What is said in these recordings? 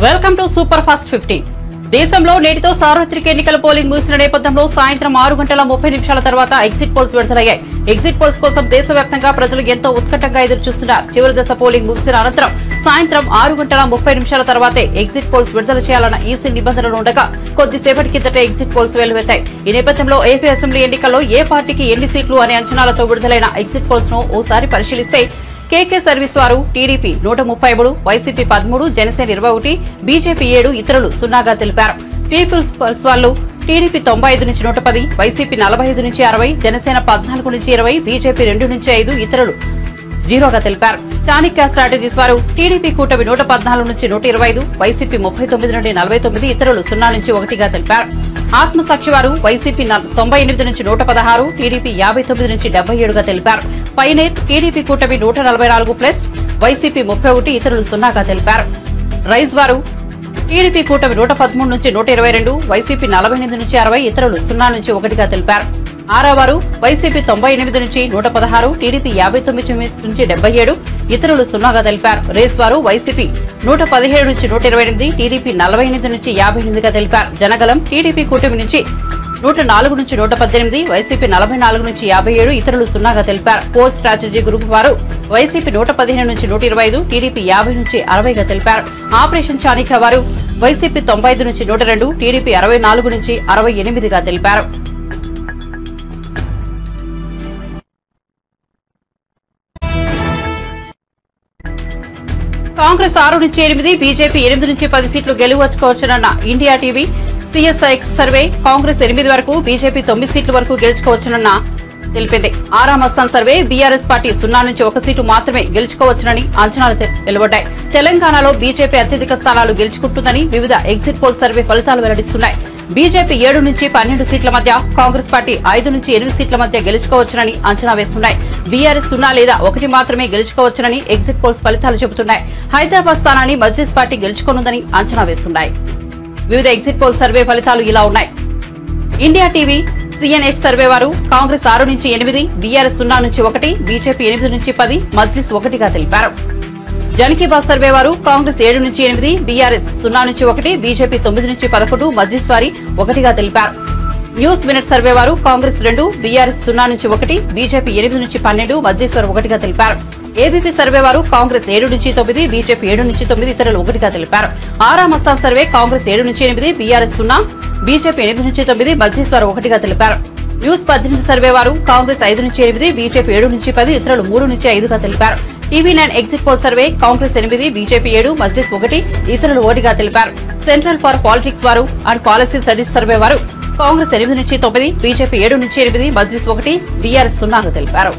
Welcome to super fast 15. దేశంలో నేటితో సార్వత్రిక ఎన్నికల పోలింగ్ ముగిసిన నేపథ్యంలో సాయంత్రం 6:30 తర్వాత ఎగ్జిట్ పోల్స్ విడుదలయ్యాయి. ఎగ్జిట్ పోల్స్ కోసం దేశవ్యాప్తంగా ప్రజలు ఎంతో ఉత్కంఠంగా ఎదురుచూస్తున్నారు. చివరి దశ పోలింగ్ ముగిసిన అనంతరం సాయంత్రం 6:30 తర్వాతే ఎగ్జిట్ పోల్స్ విడుదల చేయాలన్న ఈసీ నిబంధనలు ఉండగా కొద్దిసేపటి కిందట ఎగ్జిట్ పోల్స్ వెలువెత్తాయి. ఈ నేపథ్యంలో ఏపీ అసెంబ్లీ ఎన్నికల్లో ఏ పార్టీకి ఎన్ని సీట్లు అనే అంచనాలతో విడుదలైన ఎగ్జిట్ పోల్స్ ను ఓసారి పరిశీలిస్తే కేకే సర్వీస్ వారు టీడీపీ 133, వైసీపీ 13, జనసేన 21, బీజేపీ 7, ఇతరులు 0గా తెలిపారు. పీపుల్స్ పల్స్ వాళ్ళు టీడీపీ 95 నుంచి 110, వైసీపీ 45 నుంచి 60, జనసేన 14 నుంచి 20, బీజేపీ 2 నుంచి 5, ఇతరులు 0గా తెలిపారు. చాణక్య స్ట్రాటజీస్ వారు టీడీపీ కూటమి 114 నుంచి 125, వైసీపీ 39 నుండి 49, ఇతరులు 0 నుంచి 1గా తెలిపారు. ఆత్మసాక్షి వారు వైసీపీ 98 నుంచి 116, టీడీపీ 59 నుంచి 77గా తెలిపారు. పైనేర్ టీడీపీ కూటమి 144+, వైసీపీ 31, ఇతరులు 0గా తెలిపారు. రైజ్ వారు టీడీపీ కూటమి 113 నుంచి 122, వైసీపీ 48 నుంచి 60, ఇతరులు 0 నుంచి 1గా తెలిపారు. ఆరావారు వైసీపీ 98 నుంచి 116, టీడీపీ 59 నుంచి 77, ఇతరులు 0గా తెలిపారు. రేస్ వారు వైసీపీ 117 నుంచి 128, టీడీపీ 48 నుంచి 58గా తెలిపారు. జనగలం టీడీపీ కూటమి నుంచి 104 నుంచి 118, వైసీపీ 44 నుంచి 57, ఇతరులు 0గా తెలిపారు. పోల్ స్ట్రాటజీ గ్రూప్ వారు వైసీపీ 115 నుంచి 125, టీడీపీ 50 నుంచి 60గా తెలిపారు. ఆపరేషన్ చాణిక్య వారు వైసీపీ 95 నుంచి 102, టీడీపీ 64 నుంచి 68గా తెలిపారు. కాంగ్రెస్ 6 నుంచి 8, బీజేపీ 8 నుంచి 10 సీట్లు గెలుచుకోవచ్చునన్న ఇండియా టీవీ సిఎస్ఐఎక్స్ సర్వే కాంగ్రెస్ 8 వరకు, బీజేపీ 9 సీట్ల వరకు గెలుచుకోవచ్చునన్న తెలిపింది. ఆరామస్థాన్ సర్వే బీఆర్ఎస్ పార్టీ 0 నుంచి 1 సీటు మాత్రమే గెలుచుకోవచ్చునని అంచనాలు వెలువడ్డాయి. తెలంగాణలో బీజేపీ అత్యధిక స్థానాలు గెలుచుకుంటుందని వివిధ ఎగ్జిట్ పోల్ సర్వే ఫలితాలు వెల్లడిస్తున్నాయి. బీజేపీ 7 నుంచి 12 సీట్ల మధ్య, కాంగ్రెస్ పార్టీ 5 నుంచి 8 సీట్ల మధ్య గెలుచుకోవచ్చునని అంచనా వేస్తున్నాయి. బీఆర్ఎస్ 0 లేదా 1 మాత్రమే గెలుచుకోవచ్చునని ఎగ్జిట్ పోల్స్ ఫలితాలు చెబుతున్నాయి. హైదరాబాద్ స్థానాన్ని మజ్లిస్ పార్టీ గెలుచుకోనుందని అంచనా వేస్తున్నాయి. వివిధ ఎగ్జిట్ పోల్ సర్వే ఫలితాలు ఇలా ఉన్నాయి. ఇండియా టీవీ సిఎన్ఎక్స్ సర్వే వారు కాంగ్రెస్ 6 నుంచి 8, బీఆర్ఎస్ 0 నుంచి 1, బీజేపీ 8 నుంచి 10, మజ్లిస్ 1గా తెలిపారు. జన్ కీ బాత్ సర్వే వారు కాంగ్రెస్ 7 నుంచి 8, బీఆర్ఎస్ 0 నుంచి 1, బీజేపీ 9 నుంచి 11, మజ్లిస్ వారి 1గా తెలిపారు. న్యూస్ మినిట్ సర్వే వారు కాంగ్రెస్ 2, బీఆర్ఎస్ 0 నుంచి 1, బీజేపీ 8 నుంచి 12, మజ్లిస్ వారు 1గా తెలిపారు. ఏబీపీ సర్వే వారు కాంగ్రెస్ 7 నుంచి 9, బీజేపీ 7 నుంచి 9, ఇతరులు 1గా తెలిపారు. ఆరామస్థాన్ సర్వే కాంగ్రెస్ 7 నుంచి 8, బీఆర్ఎస్ 0, బీజేపీ 8 నుంచి 9, మజ్లిస్ వారు 1గా తెలిపారు. న్యూస్ 18 సర్వే వారు కాంగ్రెస్ 5 నుంచి 8, బీజేపీ 7 నుంచి 10, ఇతరులు 3 నుంచి 5గా తెలిపారు. TV9 exit poll survey Congress 8, BJP 7, Majlis 1, ఇతరులు 1గా తెలిపారు. సెంట్రల్ ఫర్ పాలిటిక్స్ వారు అండ్ పాలసీ స్టడీస్ సర్వే వారు కాంగ్రెస్ 8 నుంచి 9, బీజేపీ 7 నుంచి 8, మజ్లిస్ 1, బీఆర్ఎస్ 0గా తెలిపారు.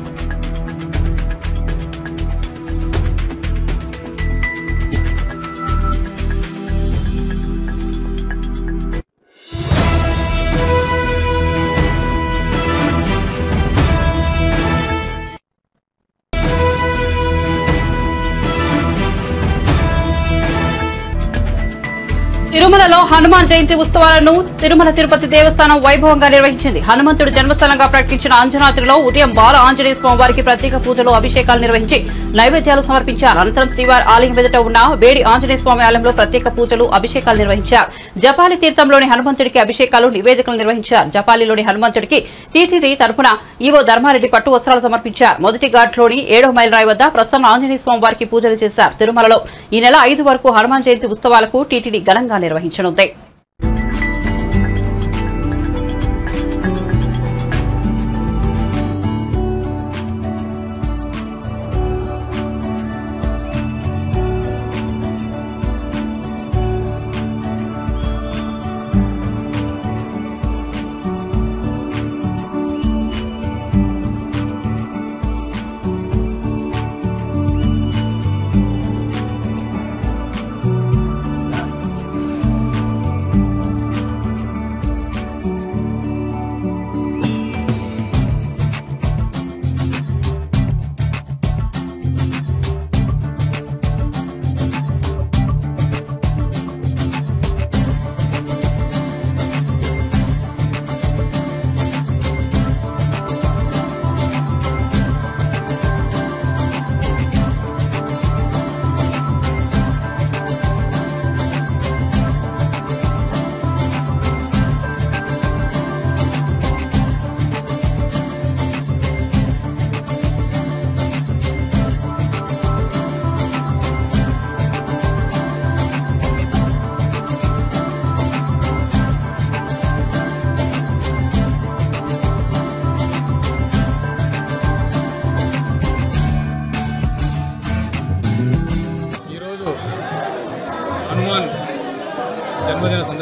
తిరుమలలో హనుమాన్ జయంతి ఉత్సవాలను తిరుమల తిరుపతి దేవస్థానం వైభవంగా నిర్వహించింది. హనుమంతుడు జన్మస్థలంగా ప్రకటించిన అంజనాద్రిలో ఉదయం బాల ఆంజనేయ స్వామి వారికి ప్రత్యేక పూజలు, అభిషేకాలు నిర్వహించి నైవేద్యాలు సమర్పించారు. అనంతరం శ్రీవారి ఆలయం ఎదుట ఉన్న వేడి ఆంజనేయ స్వామి ఆలయంలో ప్రత్యేక పూజలు, అభిషేకాలు నిర్వహించారు. జపాలి తీర్థంలోని హనుమంతుడికి అభిషేకాలు, నివేదికలు నిర్వహించారు. జపాలిలోని హనుమంతుడికి టీటీడీ తరఫున ఈవో ధర్మారెడ్డి పట్టు వస్త్రాలు సమర్పించారు. మొదటి ఘాట్లోని 7వ మైల్ రాయి వద్ద ప్రసన్న ఆంజనేయ స్వామి వారికి పూజలు చేశారు. తిరుమలలో ఈ నెల 5 వరకు హనుమాన్ జయంతి ఉత్సవాలకు టీటీడీ ఘనంగా నిర్వహించనుంది.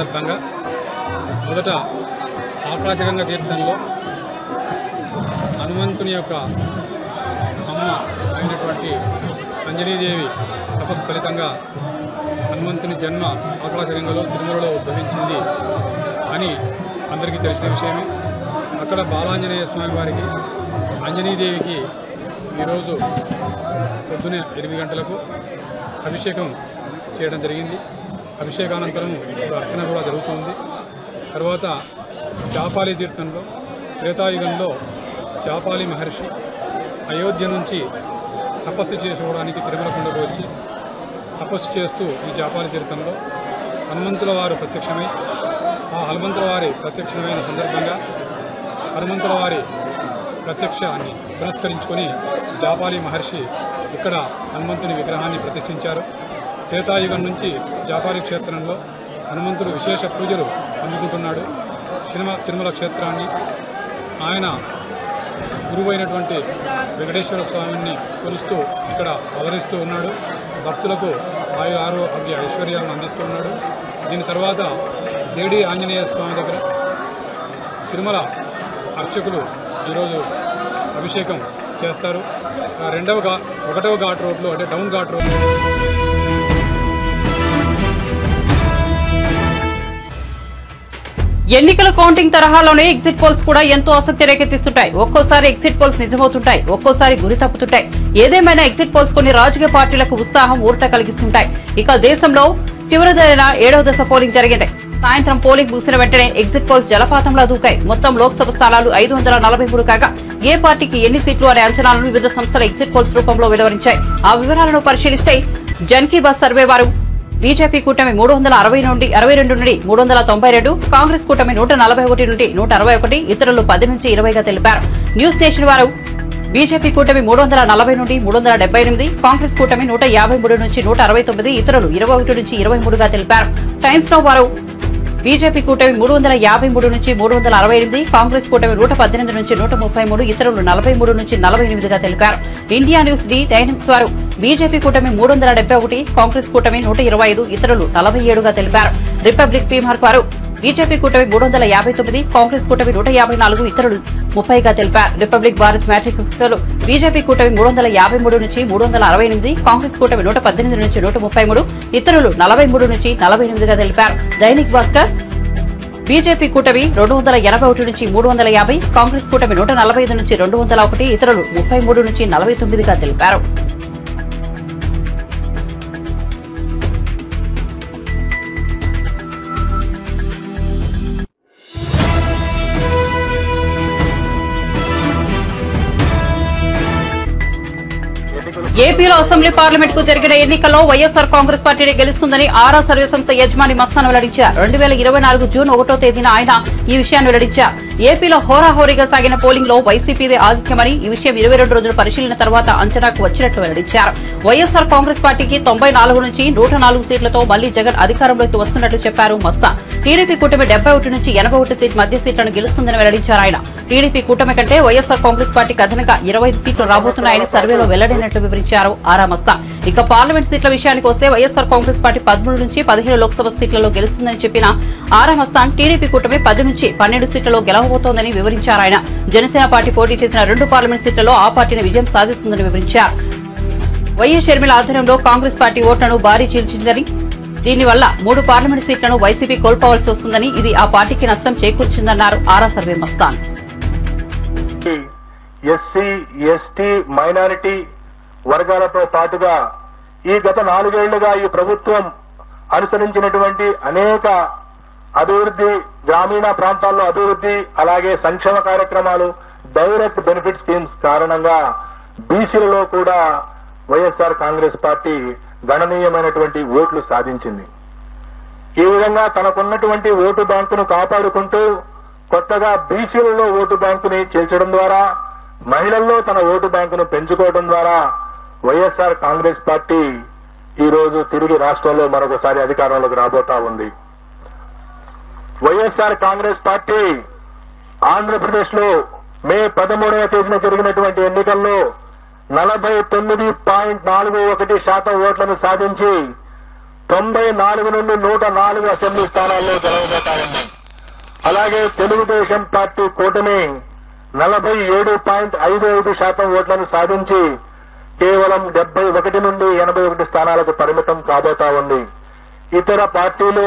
సందర్భంగా మొదట ఆకాశగంగా తీర్థంలో హనుమంతుని యొక్క అమ్మ అయినటువంటి అంజనీదేవి తపస్సు ఫలితంగా హనుమంతుని జన్మ ఆకాశగంగలో తిరుమలలో ఉద్భవించింది అని అందరికీ తెలిసిన విషయమే. అక్కడ బాలాంజనేయ స్వామి వారికి అంజనీదేవికి ఈరోజు పొద్దునే 8 గంటలకు అభిషేకం చేయడం జరిగింది. అభిషేకానంతరం అర్చన కూడా జరుగుతుంది. తర్వాత చాపాలి తీర్థంలో త్రేతాయుగంలో చాపాలి మహర్షి అయోధ్య నుంచి తపస్సు చేసుకోవడానికి తిరుమల కొండకు వచ్చి తపస్సు చేస్తూ ఈ చాపాలి తీర్థంలో హనుమంతుల వారు ప్రత్యక్షమై ఆ హనుమంతుల వారి ప్రత్యక్షమైన సందర్భంగా హనుమంతుల వారి ప్రత్యక్షాన్ని పురస్కరించుకొని జాపాలి మహర్షి ఇక్కడ హనుమంతుని విగ్రహాన్ని ప్రతిష్ఠించారు. త్రేతాయుగం నుంచి జాపాలి క్షేత్రంలో హనుమంతుడు విశేష పూజలు అందుకుంటున్నాడు. తిరుమల క్షేత్రాన్ని ఆయన గురువైనటువంటి వెంకటేశ్వర స్వామిని కొలుస్తూ ఇక్కడ అవతరిస్తూ ఉన్నాడు. భక్తులకు ఆరోగ్య ఐశ్వర్యాలను అందిస్తూ ఉన్నాడు. దీని తర్వాత దేడి ఆంజనేయ స్వామి దగ్గర తిరుమల అర్చకులు ఈరోజు అభిషేకం చేస్తారు. 1వ ఘాట్ రోడ్లో అంటే డౌన్ ఘాట్ రోడ్ ఎన్నికల కౌంటింగ్ తరహాలోనే ఎగ్జిట్ పోల్స్ కూడా ఎంతో ఆసక్తి రేకెత్తిస్తుంటాయి. ఒక్కోసారి ఎగ్జిట్ పోల్స్ నిజమవుతుంటాయి, ఒక్కోసారి గురి తప్పుతుంటాయి. ఏదేమైనా ఎగ్జిట్ పోల్స్ కొన్ని రాజకీయ పార్టీలకు ఉత్సాహం ఊరట కలిగిస్తుంటాయి. ఇక దేశంలో చివరిదైన 7వ దశ పోలింగ్ జరిగింది. సాయంత్రం పోలింగ్ ముగిసిన వెంటనే ఎగ్జిట్ పోల్స్ జలపాతంలా దూకాయి. మొత్తం లోక్సభ స్థానాలు 543 కాగా ఏ పార్టీకి ఎన్ని సీట్లు అనే అంచనాలను వివిధ సంస్థల ఎగ్జిట్ పోల్స్ రూపంలో వెలువరించాయి. ఆ వివరాలను పరిశీలిస్తే జన్ కీ బాత్ సర్వే వారు బీజేపీ కూటమి 362 నుండి 392, కాంగ్రెస్ కూటమి 141 నుండి 161, ఇతరులు 10 నుంచి 20గా తెలిపారు. న్యూస్ నేషన్ వారు బీజేపీ కూటమి 340 నుండి 378, కాంగ్రెస్ కూటమి 153 నుంచి 169, ఇతరులు 21 నుంచి 23గా తెలిపారు. టైమ్స్ నౌ వారు బీజేపీ కూటమి 353 నుంచి 368, కాంగ్రెస్ కూటమి 118 నుంచి 133, ఇతరులు 43 నుంచి 48గా తెలిపారు. ఇండియా న్యూస్ డి డైనమిక్స్ వారు బీజేపీ కూటమి 371, కాంగ్రెస్ కూటమి 125, ఇతరులు 47గా తెలిపారు. రిపబ్లిక్ పీమార్క్ వారు బీజేపీ కూటమి 359, కాంగ్రెస్ కూటమి 154, ఇతరులు 30గా తెలిపారు. రిపబ్లిక్ భారత్ మ్యాట్రిక్స్ బీజేపీ కూటమి 353 నుంచి 368, కాంగ్రెస్ కూటమి 118 నుంచి 133, ఇతరులు 43 నుంచి 48గా తెలిపారు. దైనిక్ భాస్కర్ బీజేపీ కూటమి 281 నుంచి 350, కాంగ్రెస్ కూటమి 145 నుంచి 201, ఇతరులు 33 నుంచి 49గా తెలిపారు. ఏపీలో అసెంబ్లీ పార్లమెంట్ కు జరిగిన ఎన్నికల్లో వైఎస్ఆర్ కాంగ్రెస్ పార్టీని గెలుస్తుందని ఆరా సర్వే సంస్థ యజమాని మస్తాన్ వెల్లడించారు. 2024 జూన్ 1వ తేదీన ఆయన ఈ విషయాన్ని వెల్లడించారు. ఏపీలో హోరాహోరీగా సాగిన పోలింగ్ లో వైసీపీదే ఆధిక్యమని ఈ విషయం 22 రోజుల పరిశీలన తర్వాత అంచనాకు వచ్చినట్లు వెల్లడించారు. వైఎస్ఆర్ కాంగ్రెస్ పార్టీకి 94 నుంచి 104 సీట్లతో మళ్లీ జగన్ అధికారంలోకి వస్తున్నట్లు చెప్పారు మస్తాన్. టీడీపీ కూటమి 71 నుంచి 81 సీట్ మధ్య సీట్లను గెలుస్తుందని వెల్లడించారు ఆయన. టీడీపీ కూటమి కంటే వైఎస్ఆర్ కాంగ్రెస్ పార్టీకి అదనంగా 25 సీట్లు రాబోతున్నాయని సర్వేలో వెల్లడైనట్లు వివరించారు ఆరా మస్తాన్. ఇక పార్లమెంట్ సీట్ల విషయానికి వస్తే వైఎస్ఆర్ కాంగ్రెస్ పార్టీ 13 నుంచి 15 లోక్సభ సీట్లలో గెలుస్తుందని చెప్పిన ఆరా మస్తాన్ టీడీపీ కూటమి 10 నుంచి 12 సీట్లలో గెలవబోతోందని వివరించారు ఆయన. జనసేన పార్టీ పోటీ చేసిన 2 పార్లమెంట్ సీట్లలో ఆ పార్టీని విజయం సాధిస్తుందని వివరించారు. వైఎస్ షర్మిల ఆధ్వర్యంలో కాంగ్రెస్ పార్టీ ఓట్లను భారీ చీల్చిందని, దీనివల్ల 3 పార్లమెంట్ సీట్లను వైసీపీ కోల్పోవాల్సి వస్తుందని, ఇది ఆ పార్టీకి నష్టం చేకూర్చిందన్నారు Aara survey Mastan. SC, ST, minority వర్గాలతో పాటుగా ఈ గత 4 ఏళ్లుగా ఈ ప్రభుత్వం అనుసరించినటువంటి అనేక అభివృద్ధి, గ్రామీణ ప్రాంతాల్లో అభివృద్ధి, అలాగే సంక్షేమ కార్యక్రమాలు, డైరెక్ట్ బెనిఫిట్ స్కీమ్స్ కారణంగా బీసీలలో కూడా వైఎస్ఆర్ కాంగ్రెస్ పార్టీ గణనీయమైనటువంటి ఓట్లు సాధించింది. ఈ విధంగా తనకున్నటువంటి ఓటు బ్యాంకును కాపాడుకుంటూ కొత్తగా బీసీలలో ఓటు బ్యాంకుని చేర్చడం ద్వారా, మహిళల్లో తన ఓటు బ్యాంకును పెంచుకోవడం ద్వారా వైఎస్ఆర్ కాంగ్రెస్ పార్టీ ఈ రోజు తిరిగి రాష్ట్రంలో మరొకసారి అధికారంలోకి రాబోతా ఉంది. వైఎస్ఆర్ కాంగ్రెస్ పార్టీ ఆంధ్రప్రదేశ్ లో మే 13వ తేదీన జరిగినటువంటి ఎన్నికల్లో 49.41% ఓట్లను సాధించి 94 నుండి 104 అసెంబ్లీ స్థానాల్లో గెలవబోతాయని. అలాగే తెలుగుదేశం పార్టీ కూటమి 47.55% ఓట్లను సాధించి కేవలం 71 నుండి 81 స్థానాలకు పరిమితం కాబోతా ఉంది. ఇతర పార్టీలు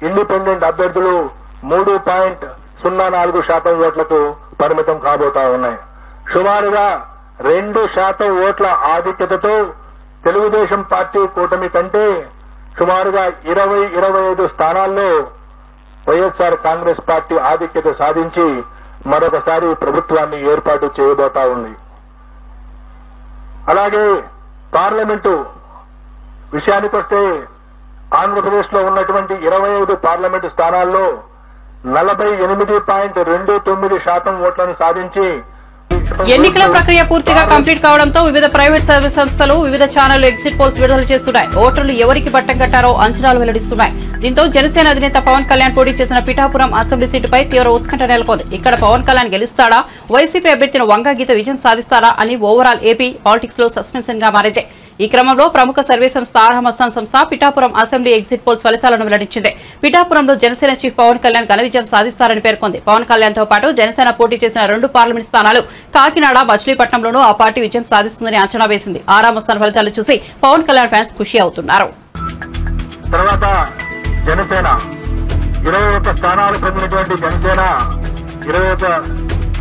ఇండిపెండెంట్ అభ్యర్థులు 3.04% ఓట్లకు పరిమితం కాబోతా ఉన్నాయి. సుమారుగా 2% ఓట్ల ఆధిక్యతతో తెలుగుదేశం పార్టీ కూటమి కంటే సుమారుగా 20-25 స్థానాల్లో వైఎస్ఆర్ కాంగ్రెస్ పార్టీ ఆధిక్యత సాధించి మరొకసారి ప్రభుత్వాన్ని ఏర్పాటు చేయబోతా ఉంది. అలాగే పార్లమెంటు విషయానికొస్తే ఆంధ్రప్రదేశ్ లో ఉన్నటువంటి 25 పార్లమెంటు స్థానాల్లో 48.29% ఓట్లను సాధించి ఎన్నికల ప్రక్రియ పూర్తిగా కంప్లీట్ కావడంతో వివిధ ప్రైవేట్ సర్వీస్ సంస్థలు వివిధ ఛానళ్లు ఎగ్జిట్ పోల్స్ విడుదల చేస్తున్నాయి. ఓటర్లు ఎవరికి పట్టం కట్టారో అంచనాలు వెల్లడిస్తున్నాయి. దీంతో జనసేన అధినేత పవన్ కళ్యాణ్ పోటీ చేసిన పిఠాపురం అసెంబ్లీ సీటుపై తీవ్ర ఉత్కంఠ నెలకొంది. ఇక్కడ పవన్ కళ్యాణ్ గెలుస్తాడా, వైసీపీ అభ్యర్థిని వంగాగీత విజయం సాధిస్తారా అని ఓవరాల్ ఏపీ పాలిటిక్స్ లో సస్పెన్షన్ గా మారింది. ఈ క్రమంలో ప్రముఖ సర్వే సంస్థ ఆరామస్థాన్ సంస్థ పిఠాపురం అసెంబ్లీ ఎగ్జిట్ పోల్స్ ఫలితాలను వెల్లడించింది. పిఠాపురంలో జనసేన చీఫ్ పవన్ కళ్యాణ్ ఘన విజయం సాధిస్తారని పేర్కొంది. పవన్ కళ్యాణ్ తో పాటు జనసేన పోటీ చేసిన 2 పార్లమెంట్ స్థానాలు కాకినాడ, మచిలీపట్నంలోనూ ఆ పార్టీ విజయం సాధిస్తుందని అంచనా వేసింది. ఆరామస్థాన్ ఫలితాలు చూసి పవన్ కళ్యాణ్ ఫ్యాన్స్ ఖుషి అవుతున్నారు. తర్వాత జనసేన 21 స్థానాలు పొందినటువంటి జనసేన 21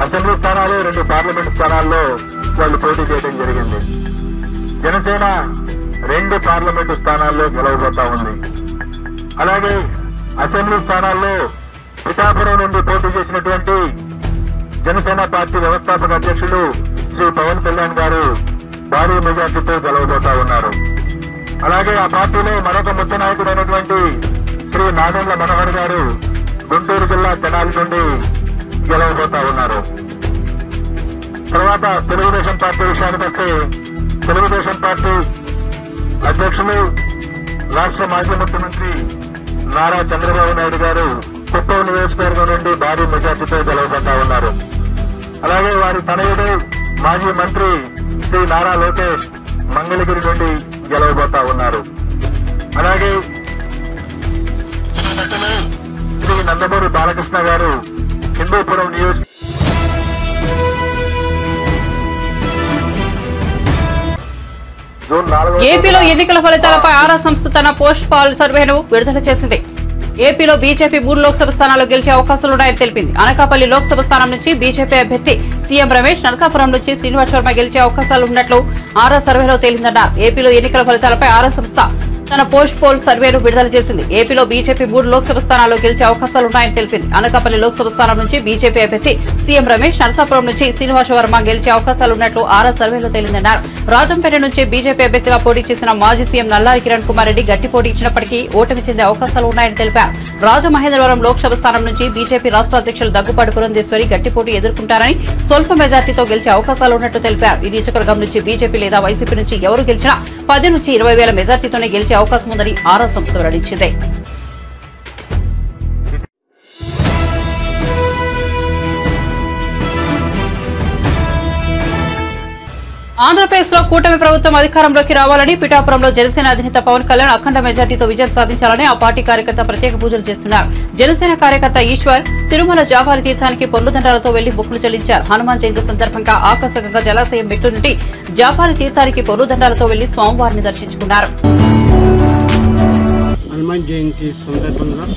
అసెంబ్లీ స్థానాలు, 2 పార్లమెంట్ స్థానాల్లో వాళ్ళు పోటీ చేయడం జరిగింది. జనసేన 2 పార్లమెంటు స్థానాల్లో గెలవబోతా ఉంది. అలాగే అసెంబ్లీ స్థానాల్లో పిఠాపురం నుండి పోటీ చేసినటువంటి జనసేన పార్టీ వ్యవస్థాపక అధ్యక్షులు శ్రీ పవన్ కళ్యాణ్ గారు భారీ మెజార్టీతో గెలవబోతా ఉన్నారు. అలాగే ఆ పార్టీలో మరొక ముఖ్య నాయకుడైనటువంటి శ్రీ నాదెండ్ల మనోహర్ గారు గుంటూరు జిల్లా తెనాలి నుండి గెలవబోతా ఉన్నారు. తర్వాత తెలుగుదేశం పార్టీ విషయానికి వస్తే తెలుగుదేశం పార్టీ అధ్యక్షులు రాష్ట్ర మాజీ ముఖ్యమంత్రి నారా చంద్రబాబు నాయుడు గారు కుప్పం నియోజకవర్గం నుండి భారీ మెజార్టీతో గెలవబోతా ఉన్నారు. అలాగే వారి తనయుడు మాజీ మంత్రి శ్రీ నారా లోకేష్ మంగళగిరి నుండి గెలవబోతా ఉన్నారు. అలాగే శ్రీ నందమూరి బాలకృష్ణ గారు హిందూపురం ఏపీలో ఎన్నికల ఫలితాలపై ఆరా సంస్థ తన పోస్ట్ పాల్ సర్వేను విడుదల చేసింది. ఏపీలో బీజేపీ 3 లోక్సభ స్థానాల్లో గెలిచే అవకాశాలున్నాయని తెలిపింది. అనకాపల్లి లోక్సభ స్థానం నుంచి బీజేపీ అభ్యర్థి సీఎం రమేష్, నరసాపురం నుంచి శ్రీనివాస్ శర్మ గెలిచే అవకాశాలున్నట్లు ఆరా సర్వేలో తేలిందన్నారు. ఏపీలో ఎన్నికల ఫలితాలపై ఆరా సంస్థ తన పోస్ట్ పోల్ సర్వేను విడుదల చేసింది. ఏపీలో బీజేపీ 3 లోక్సభ స్థానాల్లో గెలిచే అవకాశాలున్నాయని తెలిపింది. అనకాపల్లి లోక్సభ స్థానం నుంచి బీజేపీ అభ్యర్థి సీఎం రమేష్, నరసాపురం నుంచి శ్రీనివాస్ శర్మ గెలిచే అవకాశాలున్నట్లు ఆరా సర్వేలో తేలిందన్నారు. రాజంపేట నుంచి బీజేపీ అభ్యర్థిగా పోటీ చేసిన మాజీ సీఎం నల్లారి కిరణ్ కుమార్ రెడ్డి గట్టి పోటీ ఇచ్చినప్పటికీ ఓటమి చెందే అవకాశాలు ఉన్నాయని తెలిపారు. రాజమహేంద్రవరం లోక్సభ స్థానం నుంచి బీజేపీ రాష్ట్ర అధ్యక్షులు దగ్గుపాటి పురంధేశ్వరి గట్టి పోటీ ఎదుర్కొంటారని, స్వల్ప మెజార్టీతో గెలిచే అవకాశాలున్నట్లు తెలిపారు. ఈ నియోజకవర్గం నుంచి బీజేపీ లేదా వైసీపీ నుంచి ఎవరు గెలిచినా 10 నుంచి 20 వేల మెజార్టీతోనే గెలిచే అవకాశం ఉందని ఆరా సంస్థ వెల్లడించింది. ఆంధ్రప్రదేశ్ లో కూటమి ప్రభుత్వం అధికారంలోకి రావాలని పిఠాపురంలో జనసేన అధినేత పవన్ కళ్యాణ్ అఖండ మెజార్టీతో విజయం సాధించాలని ఆ పార్టీ కార్యకర్త ప్రత్యేక పూజలు చేస్తున్నారు. జనసేన కార్యకర్త ఈశ్వర్ తిరుమల జాపాలి తీర్థానికి పొర్లుదండాలతో వెళ్లి మొక్కులు చెల్లించారు. హనుమాన్ జయంతి సందర్భంగా ఆకస్మికంగా జలాశయం మెట్టు నుండి జాపాలి తీర్థానికి పొర్లుదండాలతో వెళ్లి స్వామివారిని దర్శించుకున్నారు. హనుమాన్ జయంతి సందర్భంగా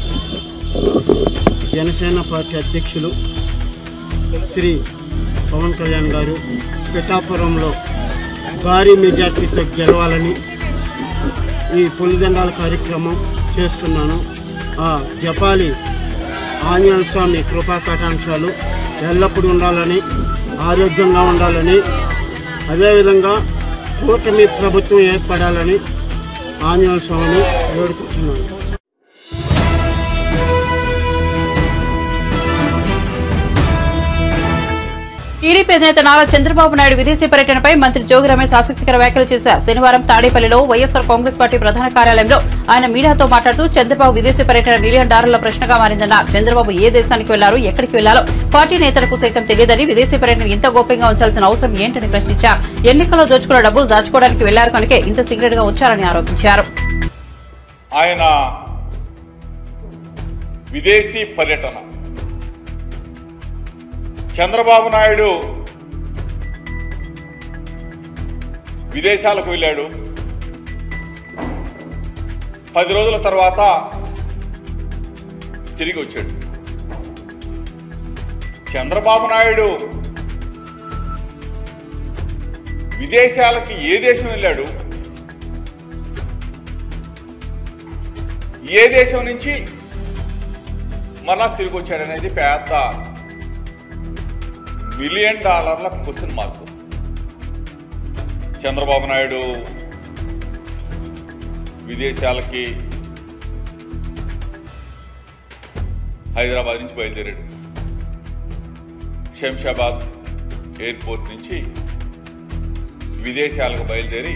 జనసేన పార్టీ అధ్యక్షులు శ్రీ పవన్ కళ్యాణ్ గారు పిఠాపురంలో భారీ మెజార్టీతో గెలవాలని ఈ పొలిదండాల కార్యక్రమం చేస్తున్నాను. ఆ జపాలి ఆంజనేయ స్వామి కృపా కటాక్షాలు ఎల్లప్పుడూ ఉండాలని, ఆరోగ్యంగా ఉండాలని, అదేవిధంగా కూటమి ప్రభుత్వం ఏర్పడాలని ఆంజనేయ స్వామిని వేడుకుంటున్నాను. టీడీపీ అధినేత నారా చంద్రబాబు నాయుడు విదేశీ పర్యటనపై మంత్రి జోగి రమేష్ ఆసక్తికర వ్యాఖ్యలు చేశారు. శనివారం తాడేపల్లిలో వైఎస్ఆర్ కాంగ్రెస్ పార్టీ ప్రధాన కార్యాలయంలో ఆయన మీడియాతో మాట్లాడుతూ చంద్రబాబు విదేశీ పర్యటన $1 మిలియన్ ప్రశ్నగా మారిందన్నారు. చంద్రబాబు ఏ దేశానికి వెళ్లారు, ఎక్కడికి వెళ్లాలో పార్టీ నేతలకు సైతం తెలియదని, విదేశీ పర్యటన ఇంత గోప్యంగా ఉంచాల్సిన అవసరం ఏంటని ప్రశ్నించారు. ఎన్నికల్లో దోచుకున్న డబ్బులు దాచుకోవడానికి వెళ్లారు కనుకే ఇంత సీక్రెట్ గా ఉంచారని ఆరోపించారు. ఆయన విదేశీ పర్యటన. చంద్రబాబు నాయుడు విదేశాలకు వెళ్ళాడు. 10 రోజుల తర్వాత తిరిగి వచ్చాడు. చంద్రబాబు నాయుడు విదేశాలకి ఏ దేశం వెళ్ళాడు, ఏ దేశం నుంచి మరలా తిరిగి వచ్చాడనేది పెద్ద $1 million question mark. Chandrababu Naidu విదేశాలకి హైదరాబాద్ నుంచి బయలుదేరాడు. శంషాబాద్ ఎయిర్పోర్ట్ నుంచి విదేశాలకు బయలుదేరి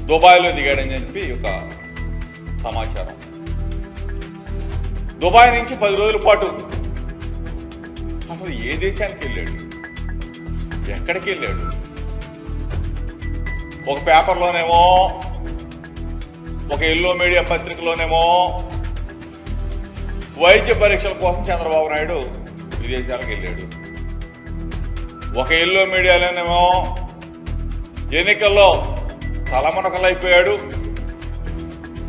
దుబాయ్లో దిగాడని చెప్పి ఒక సమాచారం. దుబాయ్ నుంచి 10 రోజుల పాటు అసలు ఏ దేశానికి వెళ్ళాడు, ఎక్కడికి వెళ్ళాడు? ఒక పేపర్లోనేమో, ఒక ఎల్లో మీడియా పత్రికలోనేమో వైద్య పరీక్షల కోసం చంద్రబాబు నాయుడు విదేశాలకు వెళ్ళాడు. ఒక ఎల్లో మీడియాలోనేమో ఎన్నికల్లో తలమునకలైపోయాడు,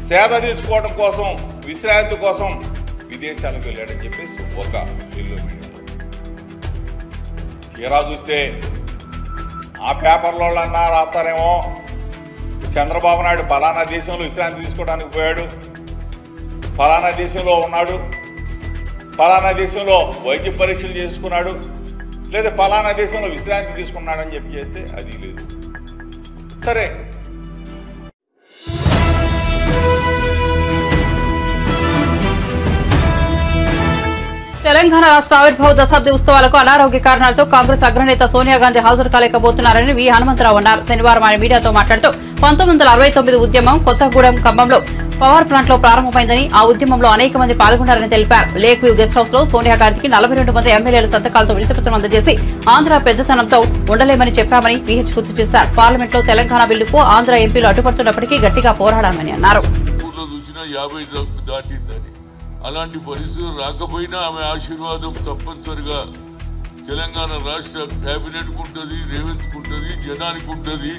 సేద తీర్చుకోవడం కోసం, విశ్రాంతి కోసం విదేశాలకు వెళ్ళాడని చెప్పేసి ఒక ఎల్లో మీడియాలో. తీరా చూస్తే ఆ పేపర్లో అన్నా రాస్తారేమో చంద్రబాబు నాయుడు ఫలానా దేశంలో విశ్రాంతి తీసుకోవడానికి పోయాడు, ఫలానా దేశంలో ఉన్నాడు, ఫలానా దేశంలో వైద్య పరీక్షలు చేసుకున్నాడు, లేదా ఫలానా దేశంలో విశ్రాంతి తీసుకున్నాడని చెప్పి చేస్తే అది లేదు. సరే, తెలంగాణ రాష్ట్ర ఆవిర్భావ దశాబ్ది ఉత్సవాలకు అనారోగ్య కారణాలతో కాంగ్రెస్ అగ్రనేత సోనియా గాంధీ హాజరు కాలేకపోతున్నారని వి హనుమంతరావు అన్నారు. శనివారం ఆయన మీడియాతో మాట్లాడుతూ 1969 ఉద్యమం కొత్తగూడెం ఖమ్మంలో పవర్ ప్లాంట్ లో ప్రారంభమైందని, ఆ ఉద్యమంలో అనేక మంది పాల్గొన్నారని తెలిపారు. లేక్ వ్యూ గెస్ట్ హౌస్ లో సోనియా గాంధీకి 42 మంది ఎమ్మెల్యేల సంతకాలతో వినతిపత్రం అందజేసి ఆంధ్ర పెద్దతనంతో ఉండలేమని చెప్పామని పీహెచ్ గుర్తు చేశారు. పార్లమెంట్ లో తెలంగాణ బిల్లుకు ఆంధ్ర ఎంపీలు అడ్డుపడుతున్నప్పటికీ గట్టిగా పోరాడామని అన్నారు. అలాంటి పరిస్థితులు రాకపోయినా ఆమె ఆశీర్వాదం తప్పనిసరిగా తెలంగాణ రాష్ట్ర కేబినెట్కు ఉంటుంది, రేవంత్కు ఉంటుంది, జనానికి ఉంటుంది.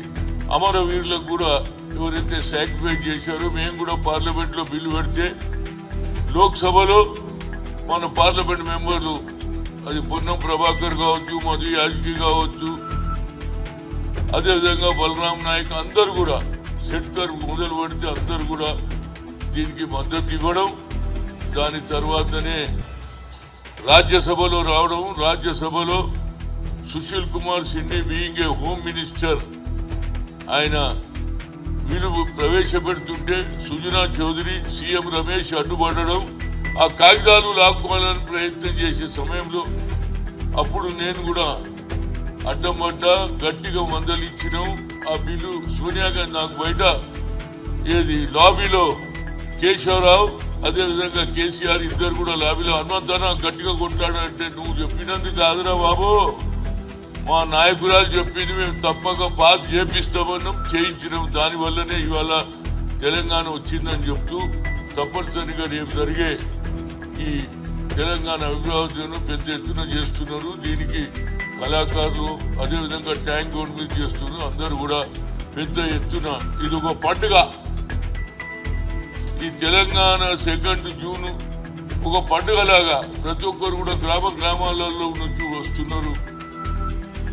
అమరవీరులకు కూడా ఎవరైతే సాక్రిఫైస్ చేశారో, మేము కూడా పార్లమెంట్లో బిల్లు పెడితే లోక్సభలో మన పార్లమెంట్ మెంబర్లు, అది పొన్నం ప్రభాకర్ కావచ్చు, మధు యాజ్కి కావచ్చు, అదేవిధంగా బలరాం నాయక్, అందరు కూడా షెట్కర్ మొదలు పెడితే అందరు కూడా దీనికి మద్దతు ఇవ్వడం, దాని తర్వాతనే రాజ్యసభలో రావడం. రాజ్యసభలో Sushil Kumar సిండి being a home minister ఆయన వీళ్ళు ప్రవేశపెడుతుంటే సుజనా చౌదరి, సీఎం రమేష్ అడ్డుపడడం, ఆ కాగితాలు లాక్కోవాలని ప్రయత్నం చేసే సమయంలో అప్పుడు నేను కూడా అడ్డం పడ్డా, గట్టిగా మందలించినాం. ఆ బిల్లు సోనియా గాంధీ నాకు బయట లాబీలో కేశవరావు, అదేవిధంగా కేసీఆర్ ఇద్దరు కూడా లాబీలో హనుమంతన గట్టిగా కొట్లాడంటే, నువ్వు చెప్పినందుకు కాదురా బాబు, మా నాయకురాలు చెప్పింది, మేము తప్పక పాస్ చేపిస్తామన్నాం, చేయించినాం. దానివల్లనే ఇవాళ తెలంగాణ వచ్చిందని చెప్తూ తప్పనిసరిగా రేపు జరిగే ఈ తెలంగాణ అభివృద్ధిని పెద్ద ఎత్తున చేస్తున్నారు. దీనికి కళాకారులు, అదేవిధంగా ట్యాంక్ రోడ్ మీద చేస్తున్నారు. అందరూ కూడా పెద్ద ఎత్తున ఇది ఒక పండుగ. ఈ తెలంగాణ 2 జూన్ ఒక పండుగలాగా ప్రతి ఒక్కరు కూడా గ్రామాలలో నుంచి వస్తున్నారు.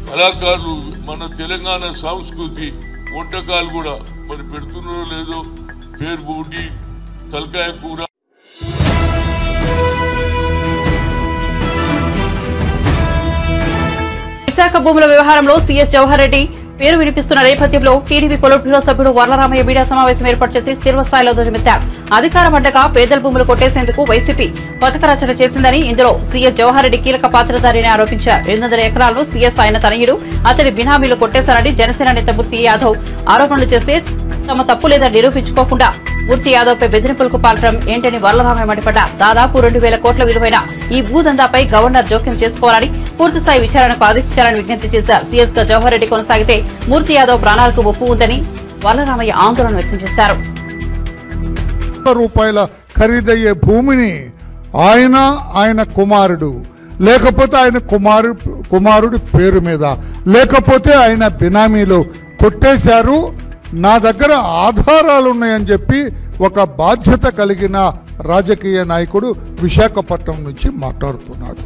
కళాకారులు మన తెలంగాణ సంస్కృతి వంటకాలు కూడా మరి పెడుతున్నారో లేదో, పేరు బూటి, తలకాయ కూర. విశాఖ భూముల వ్యవహారంలో సీఎస్ జవహర్ రెడ్డి పేరు వినిపిస్తున్న నేపథ్యంలో టీడీపీ పొలిట్ బ్యూరో సభ్యుడు వర్లరామయ్య మీడియా సమావేశం ఏర్పాటు చేసి తీవ్రస్థాయిలో ధ్వజమెత్తారు. అధికారం అడ్డగా పేదల భూములు కొట్టేసేందుకు వైసీపీ పథక రచన చేసిందని, ఇందులో సీఎస్ జవహర్ రెడ్డి కీలక పాత్రధారిని ఆరోపించారు. 200 ఎకరాలను సీఎస్ ఆయన తనయుడు, అతడి బినామీలు కొట్టేశారని జనసేన నేత మూర్తి యాదవ్ ఆరోపణలు చేస్తే తమ తప్పు లేదని నిరూపించుకోకుండా మూర్తి యాదవ్ పై బెదిరింపులకు పాల్పడడం ఏంటని వర్లరామయ్య మండిపడ్డారు. దాదాపు 2000 కోట్ల విలువైన ఈ భూదందాపై గవర్నర్ జోక్యం చేసుకోవాలని, పూర్తిస్థాయి విచారణకు ఆదేశించాలని విజ్ఞప్తి చేశారు. సీఎస్ గా జవహర్ రెడ్డి కొనసాగితే మూర్తి యాదవ్ ప్రాణాలకు ముప్పు ఉందని వల్లరామయ్య ఆందోళన వ్యక్తం చేశారు. రూపాయల ఖరీదయ్యే భూమిని ఆయన కుమారుడు, లేకపోతే ఆయన కుమారుడి పేరు మీద, లేకపోతే ఆయన బినామీలో కొట్టేశారు. నా దగ్గర ఆధారాలు ఉన్నాయని చెప్పి ఒక బాధ్యత కలిగిన రాజకీయ నాయకుడు విశాఖపట్నం నుంచి మాట్లాడుతున్నాడు.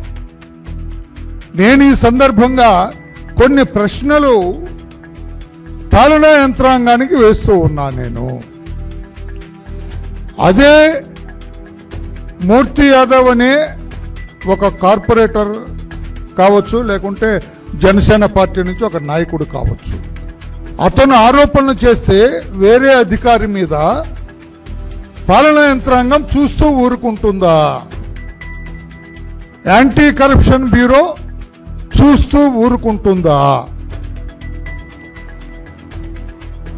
నేను ఈ సందర్భంగా కొన్ని ప్రశ్నలు పాలనా యంత్రాంగానికి వేస్తూ ఉన్నా. నేను అదే మూర్తి యాదవ్ అనే ఒక కార్పొరేటర్ కావచ్చు, లేకుంటే జనసేన పార్టీ నుంచి ఒక నాయకుడు కావచ్చు, అతను ఆరోపణలు చేస్తే వేరే అధికారి మీద పాలనా యంత్రాంగం చూస్తూ ఊరుకుంటుందా? యాంటీ కరప్షన్ బ్యూరో చూస్తూ ఊరుకుంటుందా?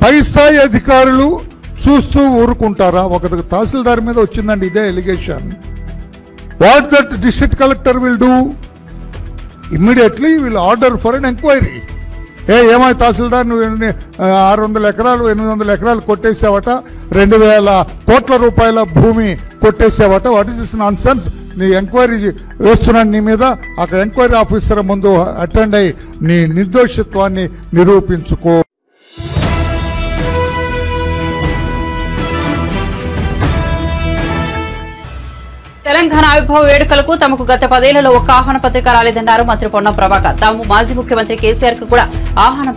పై స్థాయి అధికారులు చూస్తూ ఊరుకుంటారా? ఒక తహసీల్దార్ మీద వచ్చిందండి ఇదే allegation. What that district collector will do? Immediately will order for an enquiry. ఏమై తహసీల్దార్, నువ్వు 600 ఎకరాలు 800 ఎకరాలు కొట్టేసావట, 2000 కోట్ల రూపాయల భూమి కొట్టేసావట, వాట్ ఇస్ దిస్ నాన్ సెన్స్? నీ ఎంక్వైరీ వేస్తున్నాను నీ మీద. అక్కడ ఎంక్వైరీ ఆఫీసర్ ముందు అటెండ్ అయ్యి నీ నిర్దోషిత్వాన్ని నిరూపించుకో. తెలంగాణ ఆవిర్భావ వేడుకలకు తమకు గత 10 ఏళ్లలో ఒక్క ఆహ్వాన పత్రిక రాలేదన్నారు మంత్రి పొన్నం ప్రభాకర్. తాము మాజీ ముఖ్యమంత్రి కేసీఆర్ కు కూడా ఆహ్వానం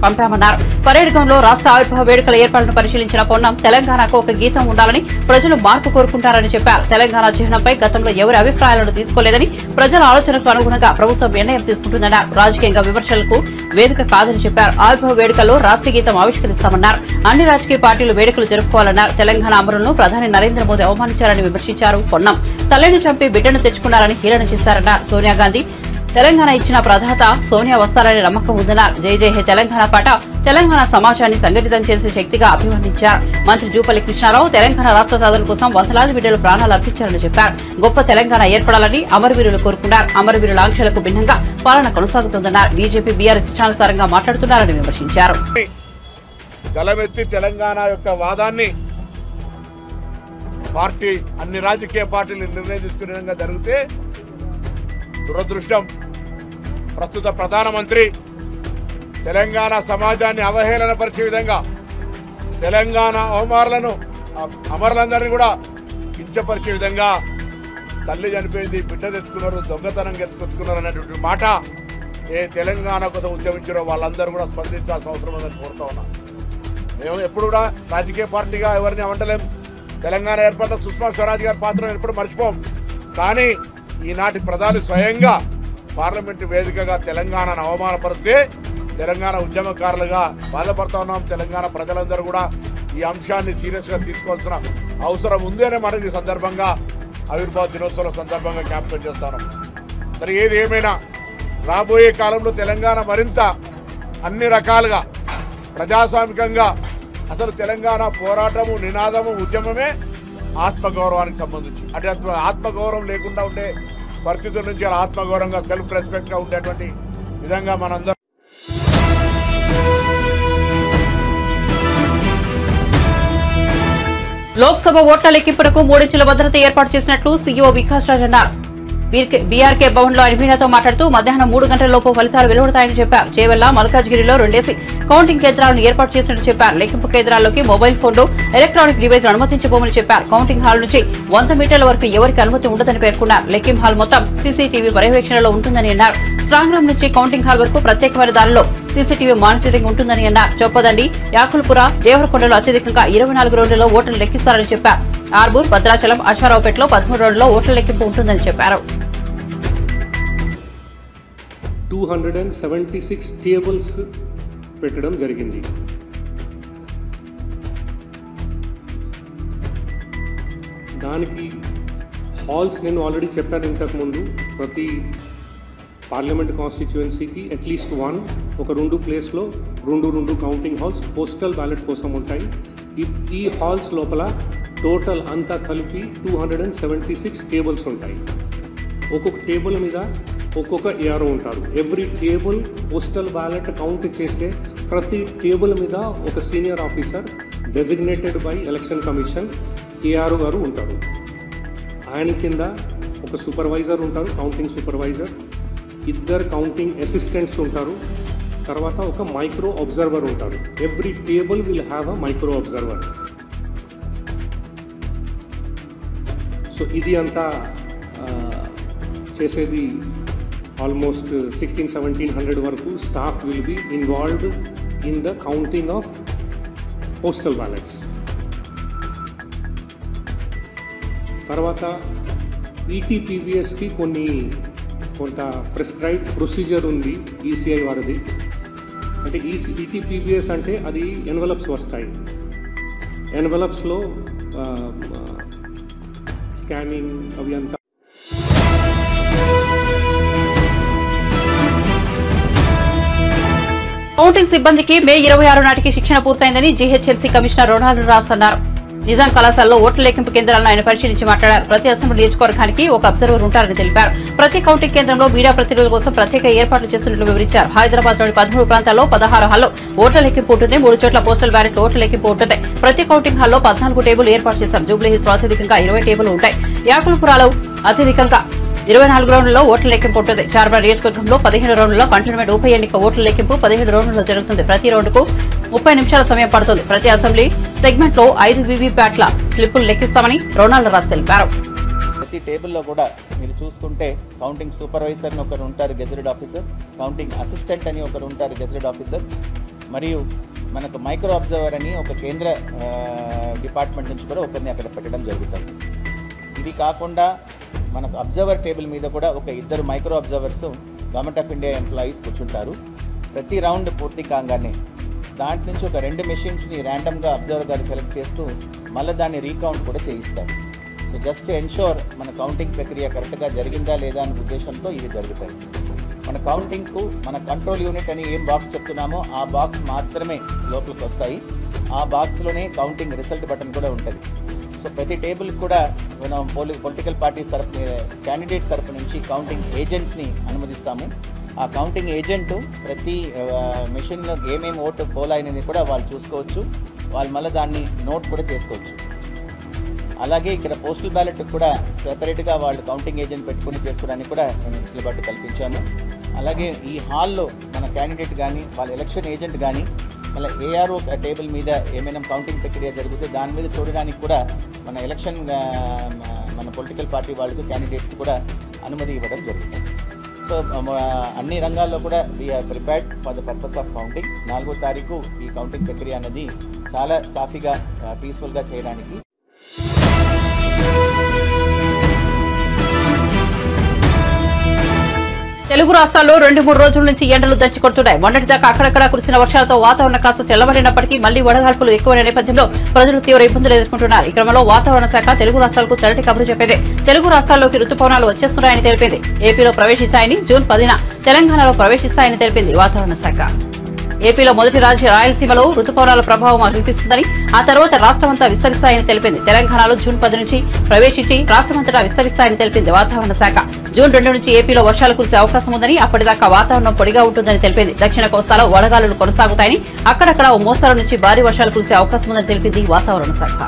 పంపామన్నారు. పరేడ్ గ్రౌండ్ లో రాష్ట్ర ఆవిర్భావ వేడుకల ఏర్పాట్లను పరిశీలించిన పొన్నం తెలంగాణకు ఒక గీతం ఉండాలని, ప్రజలు మార్పు కోరుకుంటారని చెప్పారు. తెలంగాణ చిహ్నంపై గతంలో ఎవరి అభిప్రాయాలను తీసుకోలేదని, ప్రజల ఆలోచనకు అనుగుణంగా ప్రభుత్వం నిర్ణయం తీసుకుంటుందన్నారు. రాజకీయంగా విమర్శలకు వేదిక కాదని చెప్పారు. ఆవిర్భావ వేడుకల్లో రాష్ట్ర గీతం ఆవిష్కరిస్తామన్నారు. అన్ని రాజకీయ పార్టీలు వేడుకలు జరుపుకోవాలన్నారు. తెలంగాణ అమరులను ప్రధాని నరేంద్ర మోదీ అవమానించారని విమర్శించారు పొన్నం. తల్లిని చంపి బిడ్డను తెచ్చుకున్నారని హేళన చేశారన్నారు. సోనియా గాంధీ తెలంగాణ ఇచ్చిన ప్రదాత, సోనియా వస్తారని నమ్మకం ఉందన్నారు. జై జై హే తెలంగాణ పాట తెలంగాణ సమాజాన్ని సంఘటితం చేసే శక్తిగా అభివర్ణించారు. మంత్రి జూపల్లి కృష్ణారావు తెలంగాణ రాష్ట్ర సాధన కోసం వందలాది బిడ్డలు ప్రాణాలు అర్పించారని చెప్పారు. గొప్ప తెలంగాణ ఏర్పడాలని అమరవీరులు కోరుకున్నారు. అమరవీరుల ఆంక్షలకు భిన్నంగా పాలన కొనసాగుతుందన్నారు. బీజేపీ బీఆర్ఎస్ ఇష్టానుసారంగా మాట్లాడుతున్నారని విమర్శించారు. గలమెత్తి తెలంగాణ యొక్క వాదాన్ని పార్టీ, అన్ని రాజకీయ పార్టీలు నిర్ణయం తీసుకునే విధంగా జరిగితే దురదృష్టం. ప్రస్తుత ప్రధానమంత్రి తెలంగాణ సమాజాన్ని అవహేళనపరిచే విధంగా, తెలంగాణ అమరులందరినీ కూడా కించపరిచే విధంగా తల్లి చనిపోయింది, బిడ్డ తెచ్చుకున్నారు, దొంగతనం తెచ్చుకున్నారు అనేటువంటి మాట తెలంగాణ కోసం ఉద్యమించారో వాళ్ళందరూ కూడా స్పందించాల్సిన అవసరం ఉందని కోరుతా ఉన్నాం. మేము ఎప్పుడు కూడా రాజకీయ పార్టీగా ఎవరిని అవంటలేం. తెలంగాణ ఏర్పడిన సుష్మా స్వరాజ్ గారి పాత్రను ఎప్పుడు మర్చిపోం. కానీ ఈనాటి ప్రధాని స్వయంగా పార్లమెంటు వేదికగా తెలంగాణను అవమానపరిస్తే తెలంగాణ ఉద్యమకారులుగా బాధపడతా ఉన్నాం. తెలంగాణ ప్రజలందరూ కూడా ఈ అంశాన్ని సీరియస్గా తీసుకోవాల్సిన అవసరం ఉంది అని మనం ఈ సందర్భంగా ఆవిర్భావ దినోత్సవం సందర్భంగా జ్ఞాపకం చేస్తాను. మరి ఏది ఏమైనా రాబోయే కాలంలో తెలంగాణ మరింత అన్ని రకాలుగా ప్రజాస్వామికంగా, అసలు తెలంగాణ పోరాటము, నినాదము, ఉద్యమమే ఆత్మగౌరవానికి సంబంధించి, అటు ఆత్మగౌరవం లేకుండా ఉండే పరిస్థితుల నుంచి ఆత్మగౌరవంగా, సెల్ఫ్ రెస్పెక్ట్గా ఉండేటువంటి విధంగా మనందరం. లోక్సభ ఓట్ల లెక్కింపునకు 3 ఇంచుల భద్రత ఏర్పాటు చేసినట్లు సీఈఓ వికాస్ రాజ్ అన్నారు. బీఆర్కే భవన్ లో మీడియాతో మాట్లాడుతూ మధ్యాహ్నం 3 గంటల లోపు ఫలితాలు వెలువడతాయని చెప్పారు. చేవెళ్ల, మల్కాజ్గిరిలో 2 కౌంటింగ్ కేంద్రాలను ఏర్పాటు చేసినట్టు చెప్పారు. లెక్కింపు కేంద్రాల్లోకి మొబైల్ ఫోన్లు, ఎలక్ట్రానిక్ డివైస్ అనుమతించబోమని చెప్పారు. కౌంటింగ్ హాల్ నుంచి 100 మీటర్ల వరకు ఎవరికి అనుమతి ఉండదని పేర్కొన్నారు. లెక్కింపు హాల్ మొత్తం సీసీటీవీ పర్యవేక్షణలో ఉంటుందని అన్నారు. స్ట్రాంగ్ రూమ్ నుంచి కౌంటింగ్ హాల్ వరకు ప్రత్యేకమైన దానిలో సీసీటీవీ మానిటరింగ్ ఉంటుందని అన్నారు. చొప్పదండి, యాకుల్పుర, దేవరకొండలో అత్యధికంగా 24 రౌండ్లలో ఓట్లను లెక్కిస్తారని చెప్పారు. ఆర్బూర్, భద్రాచలం, అశ్వారావుపేటలో 13 రౌండ్లలో ఓట్ల లెక్కింపు ఉంటుందని చెప్పారు. 276 టేబుల్స్ పెట్టడం జరిగింది. దానికి హాల్స్ నేను ఆల్రెడీ చెప్పాను ఇంతకుముందు. ప్రతి పార్లమెంట్ కాన్స్టిట్యుయెన్సీకి అట్లీస్ట్ 2 ప్లేస్లో 2 కౌంటింగ్ హాల్స్ పోస్టల్ బ్యాలెట్ కోసం ఉంటాయి. ఈ హాల్స్ లోపల టోటల్ అంతా కలిపి 276 టేబుల్స్ ఉంటాయి. ఒక్కొక్క టేబుల్ మీద ఒక్కొక్క ఏఆర్ఓ ఉంటారు. Every table postal ballot count చేసే ప్రతి టేబుల్ మీద ఒక senior officer designated by election commission ARO గారు ఉంటారు. ఆయన కింద ఒక సూపర్వైజర్ ఉంటారు, కౌంటింగ్ సూపర్వైజర్, 2 కౌంటింగ్ అసిస్టెంట్స్ ఉంటారు, తర్వాత ఒక మైక్రో అబ్జర్వర్ ఉంటారు. Every table will have a micro observer. So ఇది అంతా చేసేది ఆల్మోస్ట్ 1600-1700 వరకు staff will be involved in the counting of postal ballots. తర్వాత ఈటీపీబీఎస్కి కొంత ప్రిస్క్రైబ్డ్ ప్రొసీజర్ ఉంది ఈసీఐ వారిది. అంటే ఈటీపీబీఎస్ అంటే అది ఎన్వలప్స్ వస్తాయి. ఎన్వలప్స్లో స్కానింగ్ అవి అంతా. కౌంటింగ్ సిబ్బందికి మే 26 నాటికి శిక్షణ పూర్తయిందని జీహెచ్ఎంసీ కమిషనర్ రొనాల్డ్ రాస్ అన్నారు. నిజాం కళాశాలలో ఓట్ల లెక్కింపు కేంద్రాలను ఆయన పరిశీలించి మాట్లాడారు. ప్రతి అసెంబ్లీ నియోజకవర్గానికి ఒక అబ్జర్వర్ ఉంటారని తెలిపారు. ప్రతి కౌంటింగ్ కేంద్రంలో మీడియా ప్రతినిధుల కోసం ప్రత్యేక ఏర్పాట్లు చేస్తున్నట్లు వివరించారు. హైదరాబాద్లోని 13 ప్రాంతాల్లో 16 హాల్లో ఓట్ల లెక్కింపు ఉంటుంది. 3 చోట్ల పోస్టల్ బ్యాలెట్ ఓట్ల లెక్కింపు ఉంటుంది. ప్రతి కౌంటింగ్ హాల్లో 14 టేబుల్ ఏర్పాటు చేశాం. జూబ్లీహిల్స్ లో అత్యధికంగా 20 టేబుల్ ఉంటాయి. యాకుల్పురాలో అత్యధికంగా 24 రౌండ్లలో ఓట్ల లెక్కింపు ఉంటుంది. చార్బార్ నియోజకవర్గంలో 15 రౌండ్లలో కంటోన్మెంట్ ఉప ఎన్నిక ఓట్ల లెక్కింపు 15 రౌండ్లలో జరుగుతుంది. ప్రతి రౌండ్కు 30 నిమిషాల సమయం పడుతుంది. ప్రతి అసెంబ్లీ సెగ్మెంట్ లో 5 వీవీప్యాట్ల స్లిప్పులు లెక్కిస్తామని రొనాల్డ్ రాస్ తెలిపారు. ప్రతి టేబుల్లో కూడా మీరు చూసుకుంటే కౌంటింగ్ సూపర్వైజర్ అని ఒకరు ఉంటారు, గెజెటెడ్ ఆఫీసర్, కౌంటింగ్ అసిస్టెంట్ అని ఒకరు ఉంటారు, గెజెటెడ్ ఆఫీసర్, మరియు మనకు మైక్రో అబ్జర్వర్ అని ఒక కేంద్ర డిపార్ట్మెంట్ నుంచి కూడా ఒకరిని అక్కడ పెట్టడం జరుగుతుంది. ఇది కాకుండా మనకు అబ్జర్వర్ టేబుల్ మీద కూడా ఒక 2 micro observers government of India employees కూర్చుంటారు. ప్రతి రౌండ్ పూర్తి కాగానే దాంట్ నుంచి ఒక 2 మెషిన్స్ని ర్యాండమ్గా అబ్జర్వర్ గారు సెలెక్ట్ చేస్తూ మళ్ళీ దాన్ని రీకౌంట్ కూడా చేయిస్తారు. సో జస్ట్ ఎన్షోర్ మన కౌంటింగ్ ప్రక్రియ కరెక్ట్గా జరిగిందా లేదా అనే ఉద్దేశంతో ఇవి జరుగుతాయి. మన కౌంటింగ్కు మన కంట్రోల్ యూనిట్ అని ఏం బాక్స్ చెప్తున్నామో ఆ బాక్స్ మాత్రమే లోపలికి వస్తాయి. ఆ బాక్స్లోనే కౌంటింగ్ రిజల్ట్ బటన్ కూడా ఉంటుంది. సో ప్రతి టేబుల్ కూడా మనం పొలిటికల్ పార్టీస్ తరఫు క్యాండిడేట్స్ తరఫు నుంచి కౌంటింగ్ ఏజెంట్స్ని అనుమతిస్తాము. ఆ కౌంటింగ్ ఏజెంట్ ప్రతి మెషిన్లో ఏమేమి ఓటు పోల్ అయినది కూడా వాళ్ళు చూసుకోవచ్చు. వాళ్ళు మళ్ళీ దాన్ని నోట్ కూడా చేసుకోవచ్చు. అలాగే ఇక్కడ పోస్టల్ బ్యాలెట్ కూడా సెపరేట్గా వాళ్ళు కౌంటింగ్ ఏజెంట్ పెట్టుకుని చేసుకోవడానికి కూడా మేము వెసులుబాటు కల్పించాము. అలాగే ఈ హాల్లో మన క్యాండిడేట్ కానీ వాళ్ళ ఎలక్షన్ ఏజెంట్ కానీ మళ్ళీ ఏఆర్ఓ టేబుల్ మీద ఏమైనా కౌంటింగ్ ప్రక్రియ జరిగితే దాని మీద చూడడానికి కూడా మన ఎలక్షన్ మన పొలిటికల్ పార్టీ వాళ్ళకు క్యాండిడేట్స్ కూడా అనుమతి ఇవ్వడం జరుగుతుంది. సో అన్ని రంగాల్లో కూడా we are prepared for the purpose of counting. 4వ తారీఖు ఈ కౌంటింగ్ ప్రక్రియ అనేది చాలా సాఫీగా పీస్ఫుల్గా చేయడానికి. తెలుగు రాష్ట్రాల్లో 2-3 రోజుల నుంచి ఎండలు దంచి కొడుతున్నాయి. మొన్నటిదాకా అక్కడక్కడ కురిసిన వర్షాలతో వాతావరణం కాస్త చల్లబడినప్పటికీ మళ్లీ వడగాల్పులు ఎక్కువైన నేపథ్యంలో ప్రజలు తీవ్ర ఇబ్బందులు ఎదుర్కొంటున్నారు. ఈ క్రమంలో వాతావరణ శాఖ తెలుగు రాష్ట్రాలకు చల్లటి కబురు చెప్పింది. తెలుగు రాష్ట్రాల్లోకి రుతుపవనాలు వచ్చేస్తున్నాయని తెలిపింది. ఏపీలో ప్రవేశిస్తాయని, జూన్ 10న తెలంగాణలో ప్రవేశిస్తాయని తెలిపింది వాతావరణ శాఖ. ఏపీలో మొదటి రాజ్య రాయలసీమలో రుతుపవనాల ప్రభావం చూపిస్తుందని, ఆ తర్వాత రాష్ట్రమంతా విస్తరిస్తాయని తెలిపింది. తెలంగాణలో జూన్ 10 నుంచి ప్రవేశించి రాష్ట్రమంతటా విస్తరిస్తాయని తెలిపింది వాతావరణ శాఖ. జూన్ 2 నుంచి ఏపీలో వర్షాలు కురిసే అవకాశం ఉందని, అప్పటిదాకా వాతావరణం పొడిగా ఉంటుందని తెలిపింది. దక్షిణ కోస్తాలో వడగాలులు కొనసాగుతాయని, అక్కడక్కడ ఓ మోస్తరు నుంచి భారీ వర్షాలు కురిసే అవకాశం ఉందని తెలిపింది వాతావరణ శాఖ.